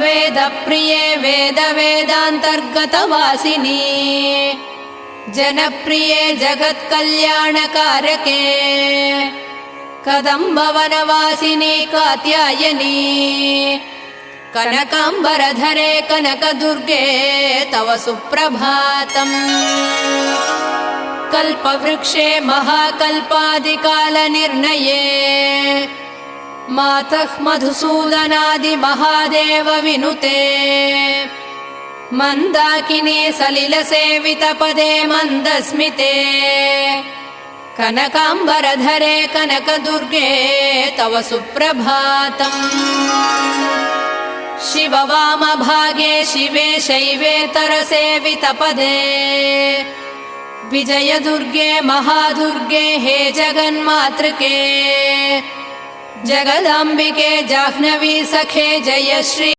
वेदप्रिये वेदान्तर्गतवासिनी जनप्रिये जगत्कल्याणकारके कदम्बवनवासिनी कात्यायनी कनकाम्बरधरे कनकदुर्गे तव सुप्रभातम्। कल्पवृक्षे महाकल्पादिकालनिर्णये मातः मधुसूदनादि महादेव विनुते मन्दाकिनी सलिलसेवितपदे मन्दस्मिते कनकाम्बरधरे कनकदुर्गे तव सुप्रभातम्। शिववामभागे शिवे शैवेतरसेवितपदे विजयदुर्गे महादुर्गे हे जगन्मातृके जगदाम्बिके जाह्नवी सखे जयश्री